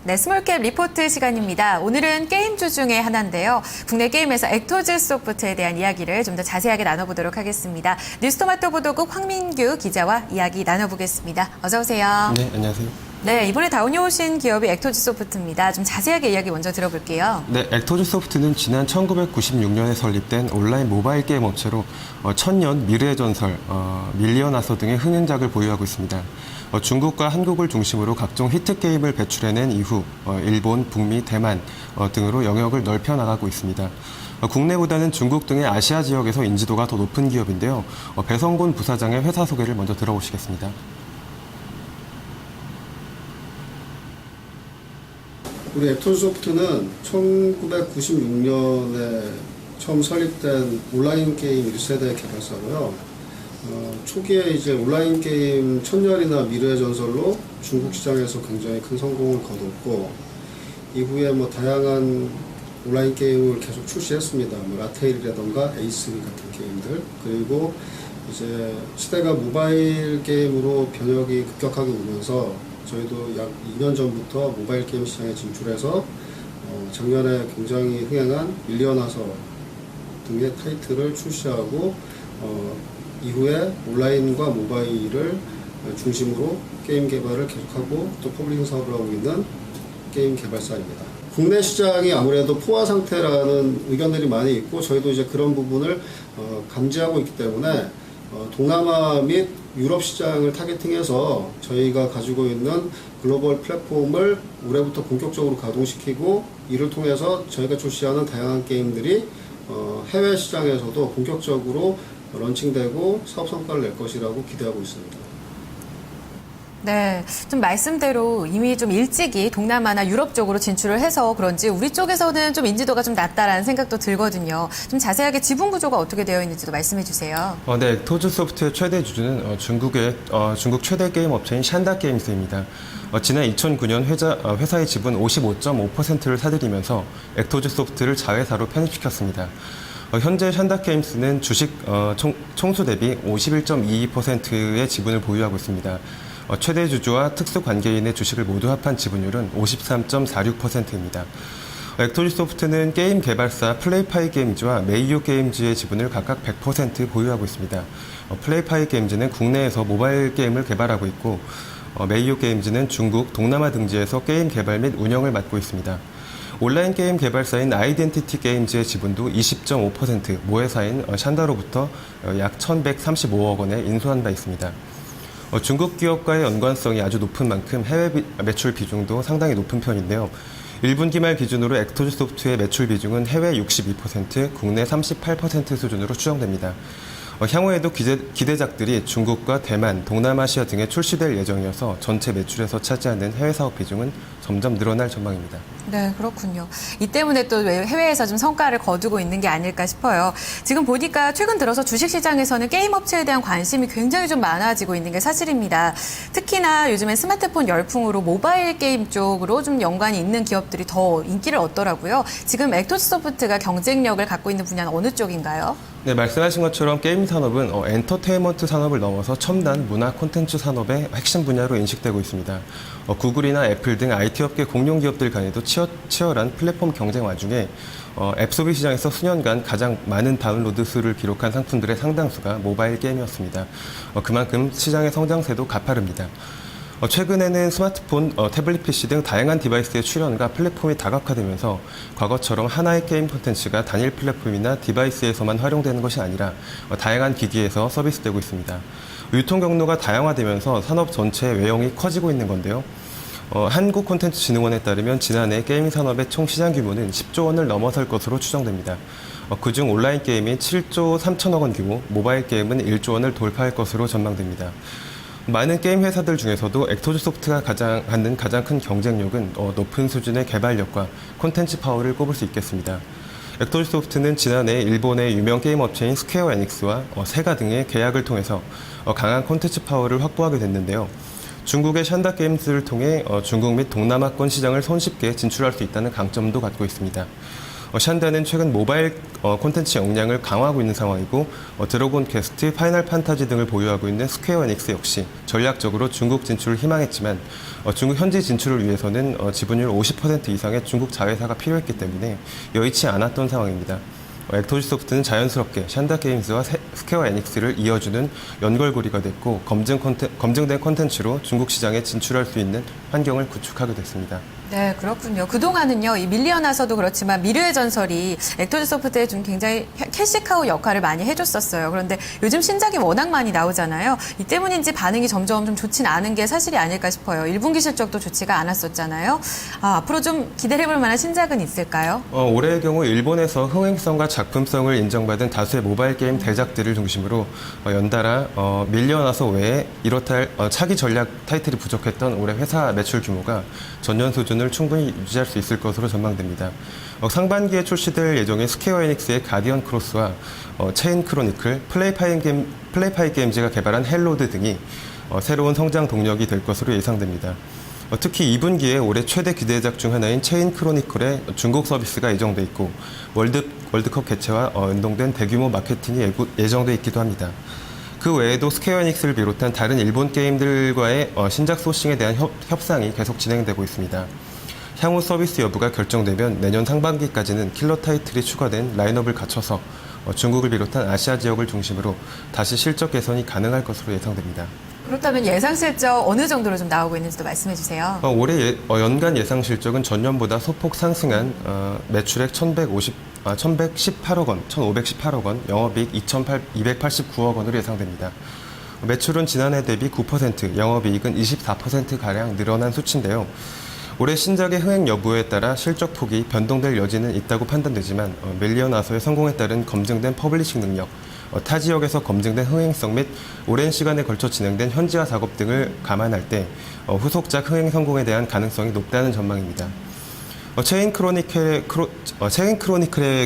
네, 스몰캡 리포트 시간입니다. 오늘은 게임주 중에 하나인데요. 국내 게임에서 액토즈 소프트에 대한 이야기를 좀 더 자세하게 나눠보도록 하겠습니다. 뉴스토마토 보도국 황민규 기자와 이야기 나눠보겠습니다. 어서 오세요. 네, 안녕하세요. 네, 이번에 다운이 오신 기업이 액토즈 소프트입니다. 좀 자세하게 이야기 먼저 들어볼게요. 네, 액토즈 소프트는 지난 1996년에 설립된 온라인 모바일 게임 업체로 천년, 미래의 전설, 밀리언 아서 등의 흥행작을 보유하고 있습니다. 중국과 한국을 중심으로 각종 히트 게임을 배출해낸 이후 일본, 북미, 대만 등으로 영역을 넓혀 나가고 있습니다. 국내보다는 중국 등의 아시아 지역에서 인지도가 더 높은 기업인데요. 배성곤 부사장의 회사 소개를 먼저 들어보시겠습니다. 우리 액토즈 소프트는 1996년에 처음 설립된 온라인 게임 1세대 개발사고요. 초기에 이제 온라인 게임 천년이나 미래의 전설로 중국 시장에서 굉장히 큰 성공을 거뒀고, 이후에 뭐 다양한 온라인 게임을 계속 출시했습니다. 뭐 라테일이라던가 에이스리 같은 게임들. 그리고 이제 시대가 모바일 게임으로 변혁이 급격하게 오면서 저희도 약 2년 전부터 모바일 게임 시장에 진출해서 작년에 굉장히 흥행한 밀리언 아서 등의 타이틀을 출시하고 이후에 온라인과 모바일을 중심으로 게임 개발을 계속하고 또 퍼블리싱 사업을 하고 있는 게임 개발사입니다. 국내 시장이 아무래도 포화 상태라는 의견들이 많이 있고, 저희도 이제 그런 부분을 감지하고 있기 때문에 동남아 및 유럽 시장을 타겟팅해서 저희가 가지고 있는 글로벌 플랫폼을 올해부터 본격적으로 가동시키고, 이를 통해서 저희가 출시하는 다양한 게임들이 해외 시장에서도 본격적으로 런칭되고 사업 성과를 낼 것이라고 기대하고 있습니다. 네, 좀 말씀대로 이미 좀 일찍이 동남아나 유럽 쪽으로 진출을 해서 그런지 우리 쪽에서는 좀 인지도가 좀 낮다라는 생각도 들거든요. 좀 자세하게 지분 구조가 어떻게 되어 있는지도 말씀해 주세요. 네, 액토즈 소프트의 최대 주주는 중국 최대 게임 업체인 샨다 게임스입니다. 지난 2009년 회사의 지분 55.5%를 사들이면서 액토즈 소프트를 자회사로 편입시켰습니다. 현재 샨다 게임스는 주식 총수 대비 51.22%의 지분을 보유하고 있습니다. 최대 주주와 특수 관계인의 주식을 모두 합한 지분율은 53.46%입니다. 액토즈 소프트는 게임 개발사 플레이파이 게임즈와 메이오 게임즈의 지분을 각각 100% 보유하고 있습니다. 플레이파이 게임즈는 국내에서 모바일 게임을 개발하고 있고, 메이오 게임즈는 중국, 동남아 등지에서 게임 개발 및 운영을 맡고 있습니다. 온라인 게임 개발사인 아이덴티티 게임즈의 지분도 20.5%, 모회사인 샨다로부터 약 1,135억 원에 인수한 바 있습니다. 중국 기업과의 연관성이 아주 높은 만큼 해외 매출 비중도 상당히 높은 편인데요. 1분기 말 기준으로 액토즈 소프트의 매출 비중은 해외 62%, 국내 38% 수준으로 추정됩니다. 향후에도 기대작들이 중국과 대만, 동남아시아 등에 출시될 예정이어서 전체 매출에서 차지하는 해외 사업 비중은 점점 늘어날 전망입니다. 네, 그렇군요. 이 때문에 또 해외에서 좀 성과를 거두고 있는 게 아닐까 싶어요. 지금 보니까 최근 들어서 주식시장에서는 게임 업체에 대한 관심이 굉장히 좀 많아지고 있는 게 사실입니다. 특히나 요즘엔 스마트폰 열풍으로 모바일 게임 쪽으로 좀 연관이 있는 기업들이 더 인기를 얻더라고요. 지금 액토즈 소프트가 경쟁력을 갖고 있는 분야는 어느 쪽인가요? 네, 말씀하신 것처럼 게임 산업은 엔터테인먼트 산업을 넘어서 첨단 문화 콘텐츠 산업의 핵심 분야로 인식되고 있습니다. 구글이나 애플 등 IT 업계 공룡 기업들 간에도 치열한 플랫폼 경쟁 와중에 앱 소비 시장에서 수년간 가장 많은 다운로드 수를 기록한 상품들의 상당수가 모바일 게임이었습니다. 그만큼 시장의 성장세도 가파릅니다. 최근에는 스마트폰, 태블릿 PC 등 다양한 디바이스의 출현과 플랫폼이 다각화되면서 과거처럼 하나의 게임 콘텐츠가 단일 플랫폼이나 디바이스에서만 활용되는 것이 아니라 다양한 기기에서 서비스되고 있습니다. 유통 경로가 다양화되면서 산업 전체의 외형이 커지고 있는 건데요. 한국콘텐츠진흥원에 따르면 지난해 게임 산업의 총 시장 규모는 10조 원을 넘어설 것으로 추정됩니다. 그중 온라인 게임이 7조 3천억 원 규모, 모바일 게임은 1조 원을 돌파할 것으로 전망됩니다. 많은 게임 회사들 중에서도 액토즈 소프트가 갖는 가장 큰 경쟁력은 높은 수준의 개발력과 콘텐츠 파워를 꼽을 수 있겠습니다. 액토즈 소프트는 지난해 일본의 유명 게임 업체인 스퀘어 에닉스와 세가 등의 계약을 통해서 강한 콘텐츠 파워를 확보하게 됐는데요. 중국의 샨다 게임즈를 통해 중국 및 동남아권 시장을 손쉽게 진출할 수 있다는 강점도 갖고 있습니다. 샨다는 최근 모바일 콘텐츠 역량을 강화하고 있는 상황이고 드래곤 퀘스트, 파이널 판타지 등을 보유하고 있는 스퀘어 에닉스 역시 전략적으로 중국 진출을 희망했지만 중국 현지 진출을 위해서는 지분율 50% 이상의 중국 자회사가 필요했기 때문에 여의치 않았던 상황입니다. 액토지소프트는 자연스럽게 샨다 게임즈와 스퀘어 에닉스를 이어주는 연결고리가 됐고 검증된 콘텐츠로 중국 시장에 진출할 수 있는 환경을 구축하게 됐습니다. 네, 그렇군요. 그동안은요, 이 밀리언화서도 그렇지만 미르의 전설이 액토지소프트에 좀 굉장히 캐시카우 역할을 많이 해줬었어요. 그런데 요즘 신작이 워낙 많이 나오잖아요. 이 때문인지 반응이 점점 좀 좋진 않은 게 사실이 아닐까 싶어요. 1분기 실적도 좋지가 않았었잖아요. 앞으로 좀 기대를 해볼 만한 신작은 있을까요? 올해의 경우 일본에서 흥행성과 작품성을 인정받은 다수의 모바일 게임 대작들을 중심으로 연달아 밀리언화서 외에 이렇다 할 차기 전략 타이틀이 부족했던 올해 회사 매출 규모가 전년 수준을 충분히 유지할 수 있을 것으로 전망됩니다. 상반기에 출시될 예정인 스퀘어 에닉스의 가디언 크로스와 체인 크로니클, 플레이파이 게임즈가 개발한 헬로드 등이 새로운 성장 동력이 될 것으로 예상됩니다. 특히 2분기에 올해 최대 기대작 중 하나인 체인 크로니클의 중국 서비스가 예정돼 있고 월드컵 개최와 연동된 대규모 마케팅이 예정돼 있기도 합니다. 그 외에도 스퀘어 에닉스를 비롯한 다른 일본 게임들과의 신작 소싱에 대한 협상이 계속 진행되고 있습니다. 향후 서비스 여부가 결정되면 내년 상반기까지는 킬러 타이틀이 추가된 라인업을 갖춰서 중국을 비롯한 아시아 지역을 중심으로 다시 실적 개선이 가능할 것으로 예상됩니다. 그렇다면 예상 실적 어느 정도로 좀 나오고 있는지도 말씀해 주세요. 올해 연간 예상 실적은 전년보다 소폭 상승한 매출액 1,118억 원, 1,518억 원, 영업이익 289억 원으로 예상됩니다. 매출은 지난해 대비 9%, 영업이익은 24%가량 늘어난 수치인데요. 올해 신작의 흥행 여부에 따라 실적 폭이 변동될 여지는 있다고 판단되지만 밀리언화서의 성공에 따른 검증된 퍼블리싱 능력, 타 지역에서 검증된 흥행성 및 오랜 시간에 걸쳐 진행된 현지화 작업 등을 감안할 때 후속작 흥행 성공에 대한 가능성이 높다는 전망입니다. 체인 크로니클의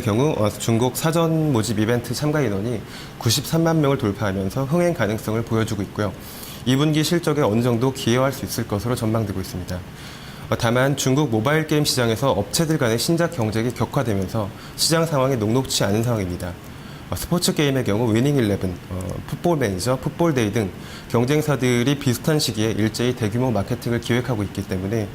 경우 중국 사전 모집 이벤트 참가 인원이 93만 명을 돌파하면서 흥행 가능성을 보여주고 있고요. 2분기 실적에 어느 정도 기여할 수 있을 것으로 전망되고 있습니다. 다만 중국 모바일 게임 시장에서 업체들 간의 신작 경쟁이 격화되면서 시장 상황이 녹록치 않은 상황입니다. 스포츠 게임의 경우 위닝 11, 풋볼 매니저, 풋볼데이 등 경쟁사들이 비슷한 시기에 일제히 대규모 마케팅을 기획하고 있기 때문에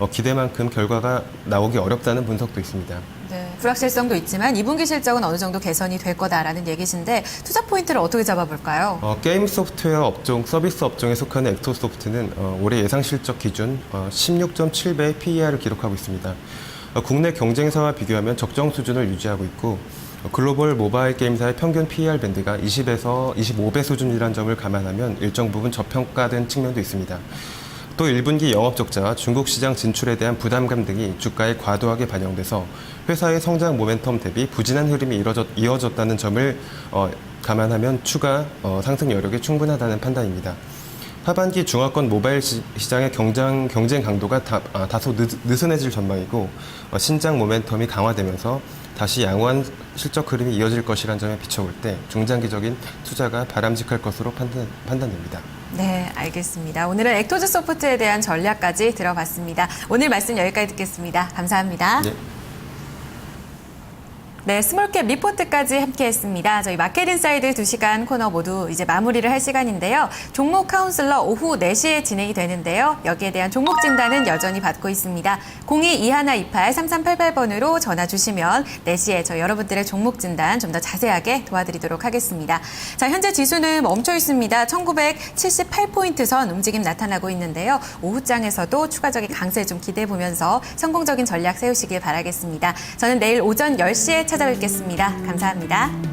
기대만큼 결과가 나오기 어렵다는 분석도 있습니다. 네, 불확실성도 있지만 2분기 실적은 어느 정도 개선이 될 거다라는 얘기신데 투자 포인트를 어떻게 잡아볼까요? 게임 소프트웨어 업종, 서비스 업종에 속하는 액토소프트는 올해 예상 실적 기준 16.7배의 PER을 기록하고 있습니다. 국내 경쟁사와 비교하면 적정 수준을 유지하고 있고 글로벌 모바일 게임사의 평균 PER 밴드가 20에서 25배 수준이라는 점을 감안하면 일정 부분 저평가된 측면도 있습니다. 또 1분기 영업 적자와 중국 시장 진출에 대한 부담감 등이 주가에 과도하게 반영돼서 회사의 성장 모멘텀 대비 부진한 흐름이 이어졌다는 점을 감안하면 추가 상승 여력이 충분하다는 판단입니다. 하반기 중화권 모바일 시장의 경쟁 강도가 다소 느슨해질 전망이고 신작 모멘텀이 강화되면서 다시 양호한 실적 흐름이 이어질 것이라는 점에 비춰볼 때 중장기적인 투자가 바람직할 것으로 판단됩니다. 네, 알겠습니다. 오늘은 액토지소프트에 대한 전략까지 들어봤습니다. 오늘 말씀 여기까지 듣겠습니다. 감사합니다. 네. 네, 스몰캡 리포트까지 함께했습니다. 저희 마켓인사이드 2시간 코너 모두 이제 마무리를 할 시간인데요. 종목 카운슬러 오후 4시에 진행이 되는데요. 여기에 대한 종목 진단은 여전히 받고 있습니다. 02-2128-3388번으로 전화 주시면 4시에 저 여러분들의 종목 진단 좀 더 자세하게 도와드리도록 하겠습니다. 자, 현재 지수는 멈춰 있습니다. 1978포인트 선 움직임 나타나고 있는데요. 오후장에서도 추가적인 강세 좀 기대해 보면서 성공적인 전략 세우시길 바라겠습니다. 저는 내일 오전 10시에 찾아뵙겠습니다. 감사합니다.